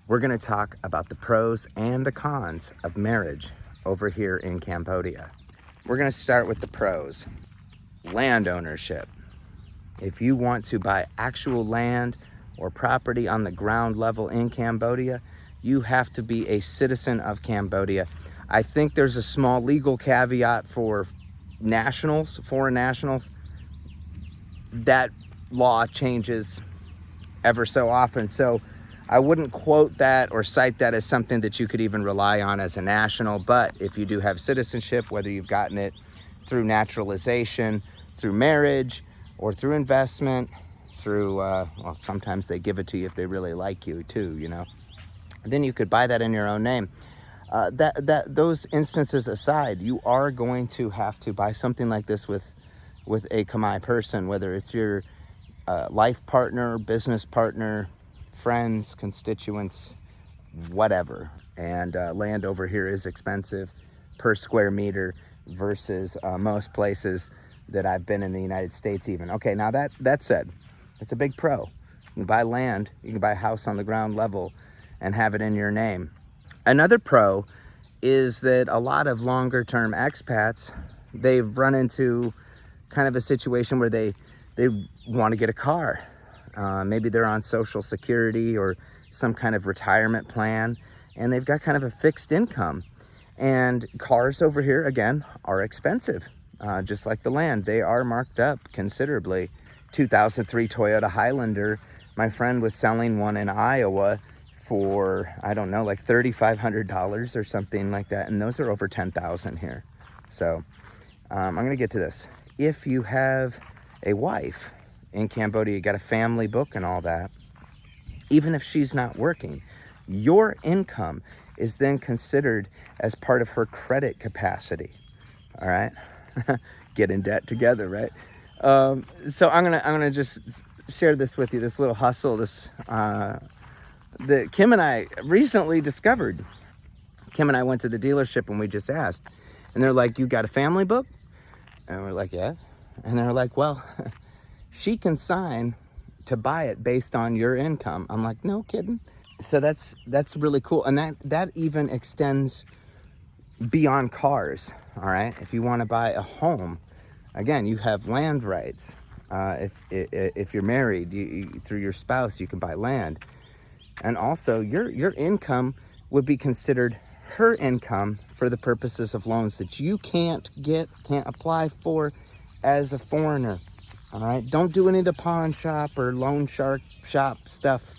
We're going to talk about the pros and the cons of marriage over here in Cambodia. We're going to start with the pros. Land ownership. If you want to buy actual land or property on the ground level in Cambodia, you have to be a citizen of Cambodia. I think there's a small legal caveat for nationals, foreign nationals. That law changes ever so often. So I wouldn't quote that or cite that as something that you could even rely on as a national. But if you do have citizenship, whether you've gotten it through naturalization, through marriage, or through investment, through, well, sometimes they give it to you if they really like you too, you know. Then you could buy that in your own name. Those instances aside, you are going to have to buy something like this with a Khmer person, whether it's your life partner, business partner, friends, constituents, whatever. And land over here is expensive per square meter versus most places that I've been in the United States even. Okay, now that said, it's a big pro. You can buy land, you can buy a house on the ground level and have it in your name. Another pro is that a lot of longer term expats, they've run into kind of a situation where they want to get a car. Maybe they're on Social Security or some kind of retirement plan, and they've got kind of a fixed income. And cars over here, again, are expensive, just like the land. They are marked up considerably. 2003 Toyota Highlander, my friend was selling one in Iowa for, I don't know, like $3,500 or something like that. And those are over $10,000 here. So I'm going to get to this. If you have a wife in Cambodia, you got a family book and all that, even if she's not working, your income is then considered as part of her credit capacity. All right. Get in debt together, right? So I'm gonna just share this with you, this little hustle, this that Kim and I recently discovered. Kim and I went to the dealership and we just asked, and they're like, "You got a family book?" And we're like, "Yeah." And they're like, "Well, she can sign to buy it based on your income." I'm like, "No kidding." So that's really cool, and that even extends beyond cars. All right, if you want to buy a home, again, you have land rights. If you're married, you through your spouse, you can buy land, and also your income would be considered her income for the purposes of loans that you can't apply for as a foreigner. All right, don't do any of the pawn shop or loan shark shop stuff,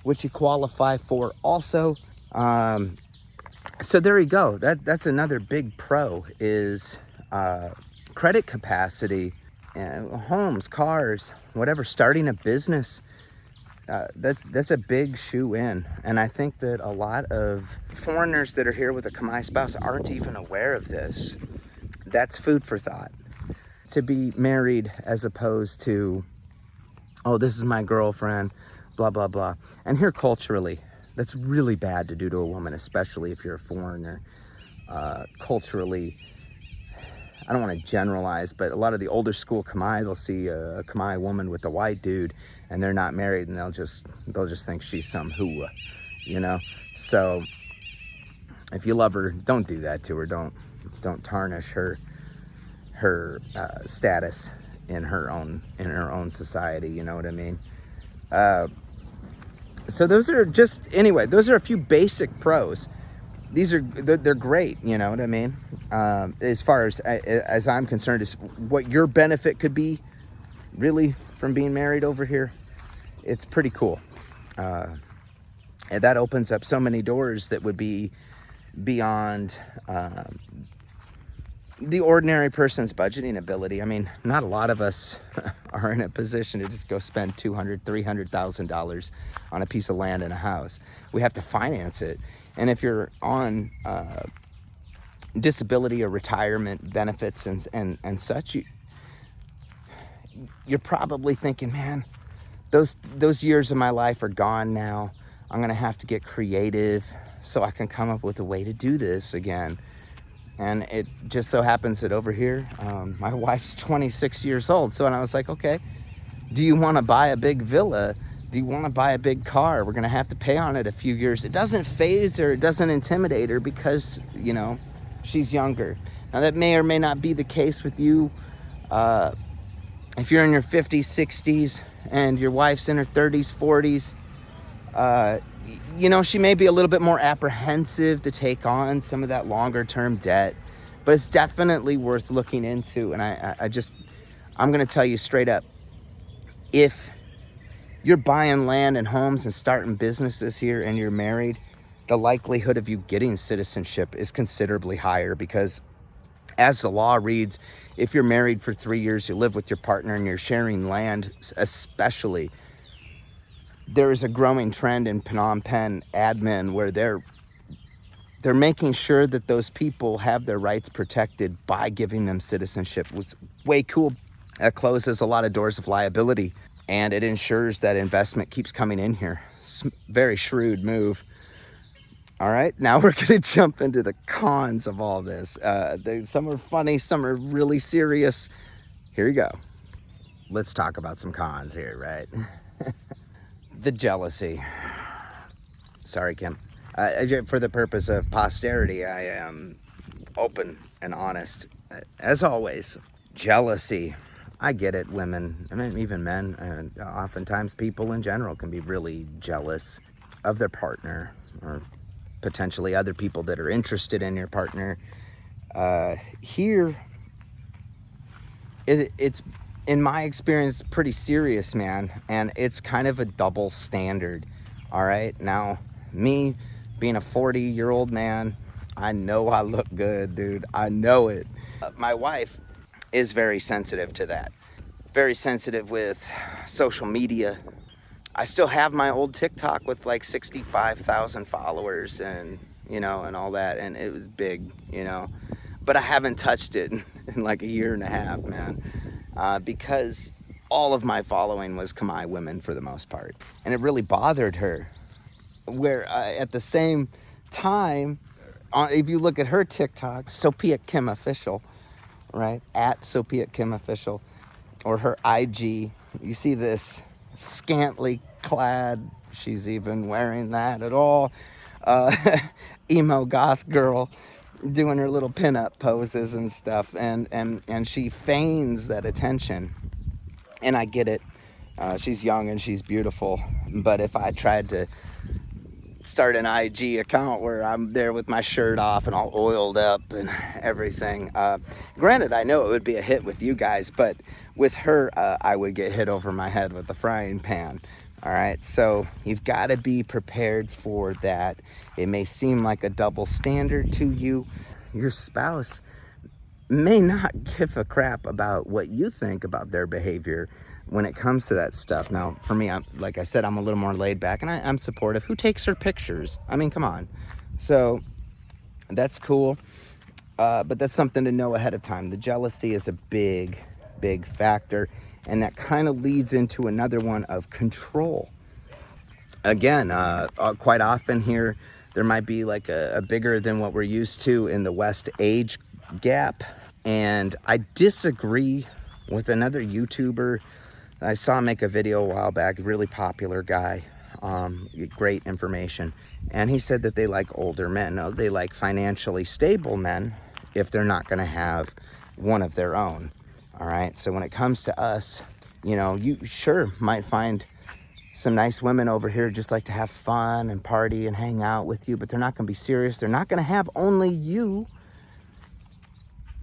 which you qualify for also. So there you go. That's another big pro is credit capacity, homes, cars, whatever. Starting a business, that's a big shoe in. And I think that a lot of foreigners that are here with a Khmer spouse aren't even aware of this. That's food for thought. To be married as opposed to, oh, this is my girlfriend, blah, blah, blah. And here culturally, that's really bad to do to a woman, especially if you're a foreigner. Culturally, I don't want to generalize, but a lot of the older school Khmer, they'll see a Khmer woman with a white dude and they're not married, and they'll just think she's some hua, you know? So if you love her, don't do that to her. Don't tarnish her status in her own society, you know what I mean? So those are a few basic pros. They're great, you know what I mean? As far as I'm concerned, is what your benefit could be really from being married over here. It's pretty cool. And that opens up so many doors that would be beyond the ordinary person's budgeting ability. I mean, not a lot of us are in a position to just go spend $200,000, $300,000 on a piece of land and a house. We have to finance it. And if you're on disability or retirement benefits and such, you're probably thinking, man, those years of my life are gone now. I'm gonna have to get creative so I can come up with a way to do this again. And it just so happens that over here, my wife's 26 years old. So, and I was like, okay, do you want to buy a big villa Do you want to buy a big car? We're going to have to pay on it a few years. It doesn't faze her. It doesn't intimidate her because, you know, she's younger. Now, that may or may not be the case with you. If you're in your 50s, 60s, and your wife's in her 30s, 40s, you know, she may be a little bit more apprehensive to take on some of that longer term debt, but it's definitely worth looking into. And I'm going to tell you straight up, if you're buying land and homes and starting businesses here and you're married, the likelihood of you getting citizenship is considerably higher, because as the law reads, if you're married for 3 years, you live with your partner and you're sharing land, especially, there is a growing trend in Phnom Penh admin where they're making sure that those people have their rights protected by giving them citizenship. It's way cool. That closes a lot of doors of liability, and it ensures that investment keeps coming in here. It's a very shrewd move. All right, now we're going to jump into the cons of all this. Some are funny, some are really serious. Here you go. Let's talk about some cons here, right? The jealousy. Sorry, Kim. For the purpose of posterity, I am open and honest. As always, jealousy. I get it, women, I mean, even men, and oftentimes people in general can be really jealous of their partner, or potentially other people that are interested in your partner. Here, it's, in my experience, pretty serious, man, and it's kind of a double standard. All right, now, me being a 40-year-old man, I know I look good, dude. I know it. My wife is very sensitive to that. Very sensitive with social media. I still have my old TikTok with like 65,000 followers and, you know, and all that. And it was big, you know, but I haven't touched it in like a year and a half, man. Because all of my following was Khmer women for the most part. And it really bothered her. Where at the same time, if you look at her TikTok, Sophia Kim Official, right? At Sophia Kim Official, or her IG, you see this scantily clad, she's even wearing that at all, emo goth girl doing her little pinup poses and stuff, and she feigns that attention. And I get it. She's young and she's beautiful, but if I tried to start an IG account where I'm there with my shirt off and all oiled up and everything, granted, I know it would be a hit with you guys, but with her, I would get hit over my head with a frying pan. All right, so you've got to be prepared for that. It may seem like a double standard to you. Your spouse may not give a crap about what you think about their behavior when it comes to that stuff. Now, for me, like I said, I'm a little more laid back, and I'm supportive. Who takes her pictures? I mean, come on. So that's cool, but that's something to know ahead of time. The jealousy is a big factor, and that kind of leads into another one of control. Again, quite often here, there might be like a bigger than what we're used to in the West age gap, and I disagree with another YouTuber I saw make a video a while back, really popular guy, great information, and he said that they like older men. No, they like financially stable men if they're not going to have one of their own. All right, so when it comes to us, you know, you sure might find some nice women over here just like to have fun and party and hang out with you, but they're not going to be serious. They're not going to have only you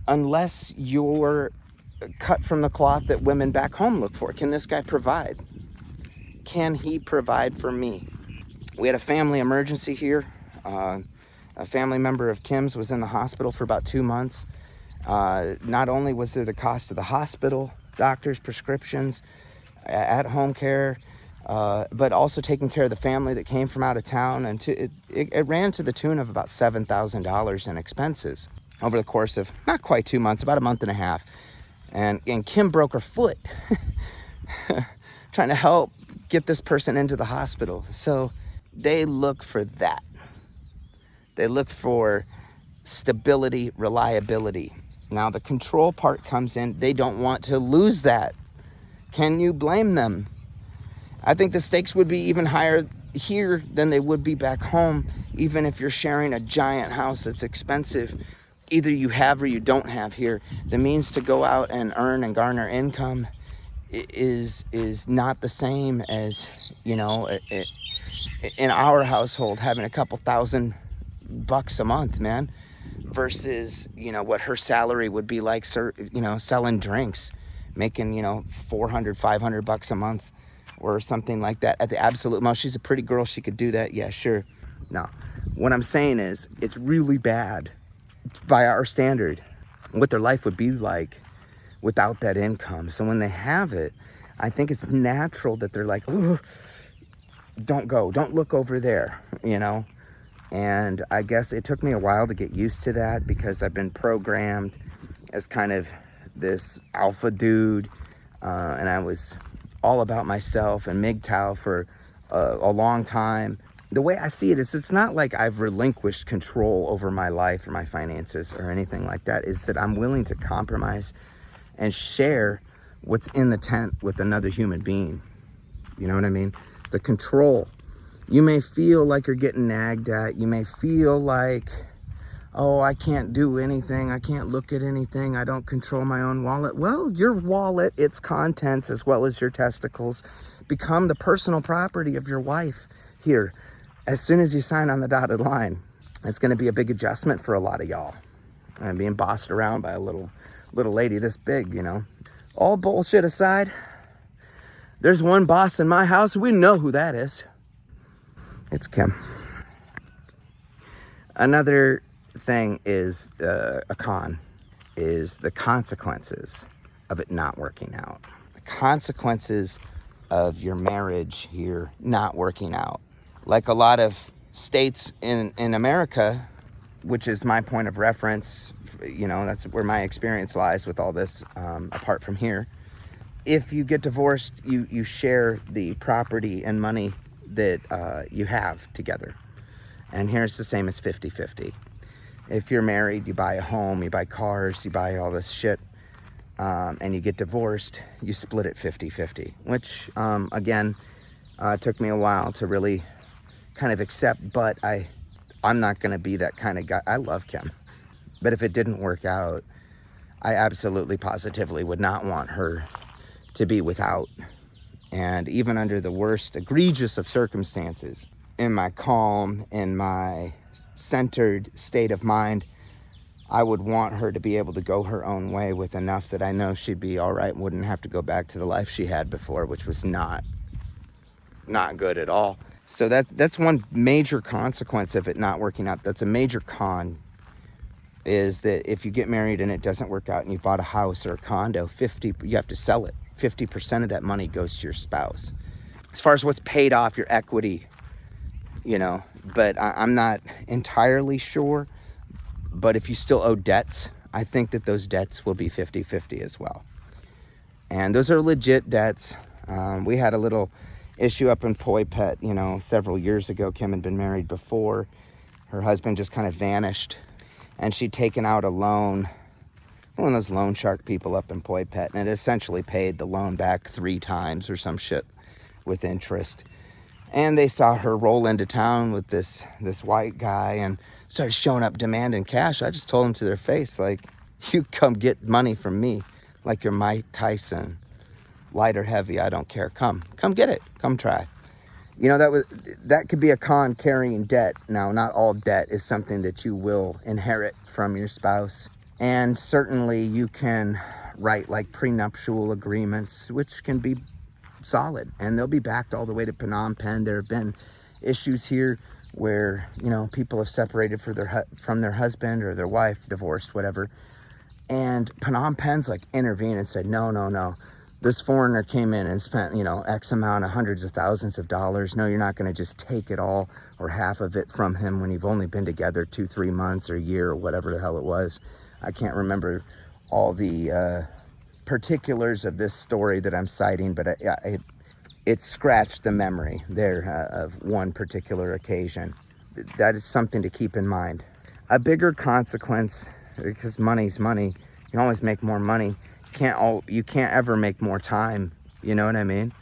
unless you're cut from the cloth that women back home look for. Can this guy provide? Can he provide for me? We had a family emergency here. A family member of Kim's was in the hospital for about 2 months. Not only was there the cost of the hospital, doctors, prescriptions, at-home care, but also taking care of the family that came from out of town, and it ran to the tune of about $7,000 in expenses over the course of not quite 2 months, about a month and a half. And Kim broke her foot trying to help get this person into the hospital. So they look for that. They look for stability, reliability. Now the control part comes in. They don't want to lose that. Can you blame them? I think the stakes would be even higher here than they would be back home, even if you're sharing a giant house that's expensive. Either you have or you don't have here. The means to go out and earn and garner income is not the same as, you know, in our household having a couple $1,000 a month, man, versus, you know, what her salary would be like, you know, selling drinks, making, you know, $400, $500 a month or something like that at the absolute most. She's a pretty girl, she could do that, yeah, sure. No, what I'm saying is it's really bad by our standard what their life would be like without that income. So when they have it, I think it's natural that they're like, oh, don't go, don't look over there, you know. And I guess it took me a while to get used to that, because I've been programmed as kind of this alpha dude, and I was all about myself and MGTOW for a long time. The way I see it is, it's not like I've relinquished control over my life or my finances or anything like that. Is that I'm willing to compromise and share what's in the tent with another human being. You know what I mean? The control. You may feel like you're getting nagged at. You may feel like, oh, I can't do anything. I can't look at anything. I don't control my own wallet. Well, your wallet, its contents, as well as your testicles, become the personal property of your wife here. As soon as you sign on the dotted line, it's going to be a big adjustment for a lot of y'all. And being bossed around by a little lady this big, you know. All bullshit aside, there's one boss in my house. We know who that is. It's Kim. Another thing is a con, is the consequences of it not working out. The consequences of your marriage here not working out. Like a lot of states in America, which is my point of reference, you know, that's where my experience lies with all this, apart from here. If you get divorced, you share the property and money that you have together. And here it's the same as 50-50. If you're married, you buy a home, you buy cars, you buy all this shit, and you get divorced, you split it 50-50, which, again, took me a while to really kind of accept, but I'm not going to be that kind of guy. I love Kim, but if it didn't work out, I absolutely positively would not want her to be without. And even under the worst egregious of circumstances, in my calm, in my centered state of mind, I would want her to be able to go her own way with enough that I know she'd be all right and wouldn't have to go back to the life she had before, which was not good at all. So that's one major consequence of it not working out. That's a major con, is that if you get married and it doesn't work out and you bought a house or a condo, you have to sell it. 50% of that money goes to your spouse. As far as what's paid off, your equity, you know, but I'm not entirely sure. But if you still owe debts, I think that those debts will be 50-50 as well. And those are legit debts. We had a little issue up in Poi Pet, you know, several years ago. Kim had been married before. Her husband just kind of vanished, and she'd taken out a loan, one of those loan shark people up in Poi Pet, and it essentially paid the loan back 3 times or some shit with interest. And they saw her roll into town with this white guy and started showing up demanding cash. I just told them to their face, like, you come get money from me like you're Mike Tyson. Light or heavy, I don't care. Come get it. Come try. You know, that could be a con, carrying debt. Now, not all debt is something that you will inherit from your spouse. And certainly you can write like prenuptial agreements, which can be solid, and they'll be backed all the way to Phnom Penh. There have been issues here where, you know, people have separated from their husband or their wife, divorced, whatever. And Phnom Penh's like intervened and said, no. This foreigner came in and spent, you know, X amount of hundreds of thousands of dollars. No, you're not going to just take it all or half of it from him when you've only been together 2-3 months or a year or whatever the hell it was. I can't remember all the particulars of this story that I'm citing, but it scratched the memory there of one particular occasion. That is something to keep in mind. A bigger consequence, because money's money, you can always make more money. You can't ever make more time, you know what I mean?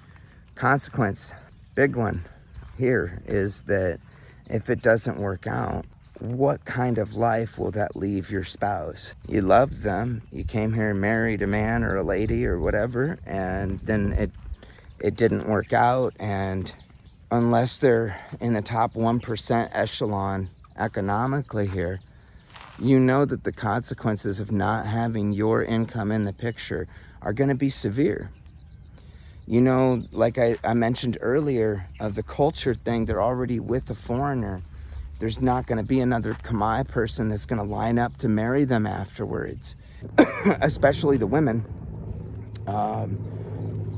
Consequence, big one here, is that if it doesn't work out, what kind of life will that leave your spouse? You loved them, you came here and married a man or a lady or whatever, and then it didn't work out, and unless they're in the top 1% echelon economically here, you know that the consequences of not having your income in the picture are going to be severe. You know, like I mentioned earlier, of the culture thing, they're already with a foreigner. There's not going to be another Khmer person that's going to line up to marry them afterwards, especially the women.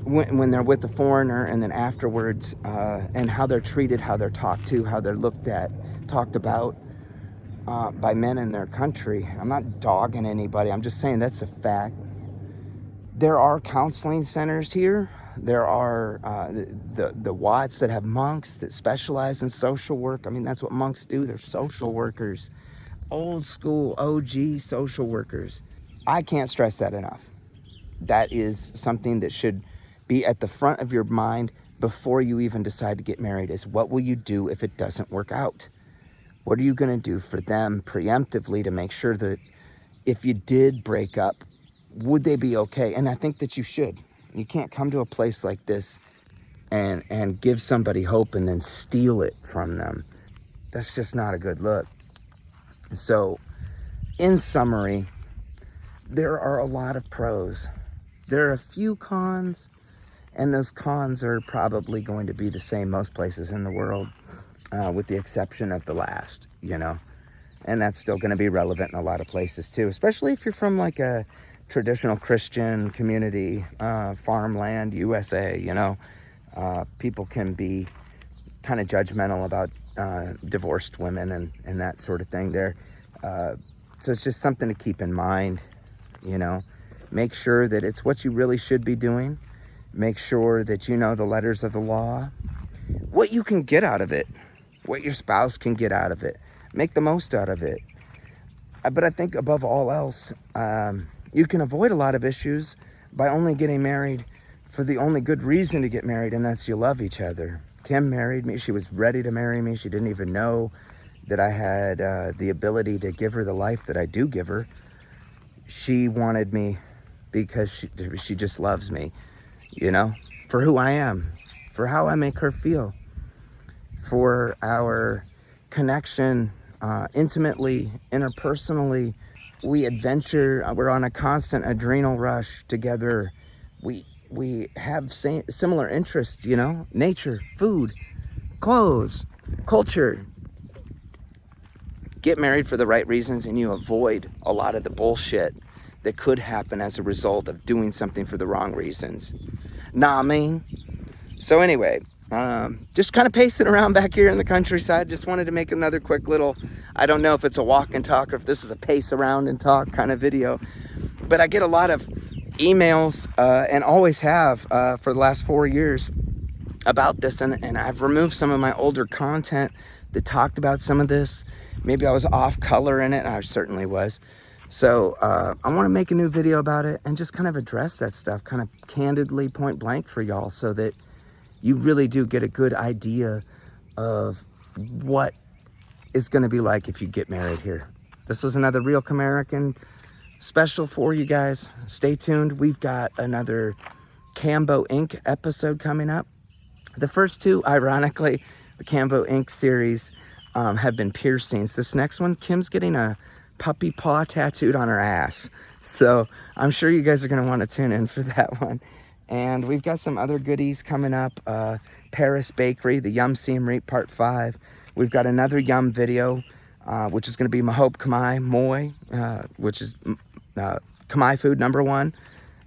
When they're with the foreigner, and then afterwards, and how they're treated, how they're talked to, how they're looked at, talked about by men in their country. I'm not dogging anybody. I'm just saying that's a fact. There are counseling centers here. There are the Watts that have monks that specialize in social work. I mean, that's what monks do. They're social workers, old school OG social workers. I can't stress that enough. That is something that should be at the front of your mind before you even decide to get married, is what will you do if it doesn't work out? What are you going to do for them preemptively to make sure that if you did break up, would they be okay? And I think that you should. You can't come to a place like this and give somebody hope and then steal it from them. That's just not a good look. So, in summary, there are a lot of pros. There are a few cons, and those cons are probably going to be the same most places in the world, with the exception of the last, you know. And that's still going to be relevant in a lot of places too, especially if you're from like a traditional Christian community, farmland, USA, you know. People can be kind of judgmental about divorced women and that sort of thing there. So it's just something to keep in mind, you know. Make sure that it's what you really should be doing. Make sure that you know the letters of the law, what you can get out of it, what your spouse can get out of it. Make the most out of it. But I think above all else, you can avoid a lot of issues by only getting married for the only good reason to get married, and that's you love each other. Kim married me. She was ready to marry me. She didn't even know that I had the ability to give her the life that I do give her. She wanted me because she just loves me, you know, for who I am, for how I make her feel, for our connection intimately, interpersonally. We adventure. We're on a constant adrenal rush together. We have similar interests, you know, nature, food, clothes, culture. Get married for the right reasons, and you avoid a lot of the bullshit that could happen as a result of doing something for the wrong reasons. Nah, I mean. So anyway, just kind of pacing around back here in the countryside. Just wanted to make another quick little, I don't know if it's a walk and talk or if this is a pace around and talk kind of video, but I get a lot of emails and always have for the last 4 years about this, and I've removed some of my older content that talked about some of this. Maybe I was off color in it. I certainly was. So I want to make a new video about it and just kind of address that stuff kind of candidly, point blank for y'all, so that you really do get a good idea of what it's going to be like if you get married here. This was another Real Camerican special for you guys. Stay tuned. We've got another Cambo Inc. episode coming up. The first two, ironically, the Cambo Inc. series have been piercings. This next one, Kim's getting a puppy paw tattooed on her ass. So I'm sure you guys are going to want to tune in for that one. And we've got some other goodies coming up. Paris Bakery, the Yum Siem Reap Part 5. We've got another Yum video, which is going to be Mahop Khmer Moi, which is Khmer food #1.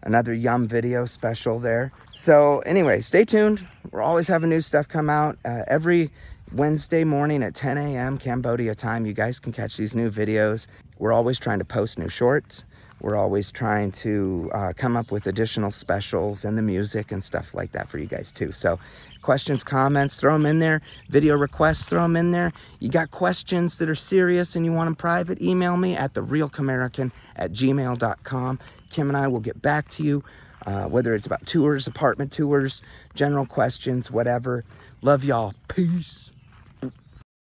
Another Yum video special there. So anyway, stay tuned. We're always having new stuff come out. Every Wednesday morning at 10 a.m. Cambodia time, you guys can catch these new videos. We're always trying to post new shorts. We're always trying to come up with additional specials and the music and stuff like that for you guys too. So questions, comments, throw them in there. Video requests, throw them in there. You got questions that are serious and you want them private, email me at therealcamerican@gmail.com. Kim and I will get back to you. whether it's about tours, apartment tours, general questions, whatever. Love y'all. Peace.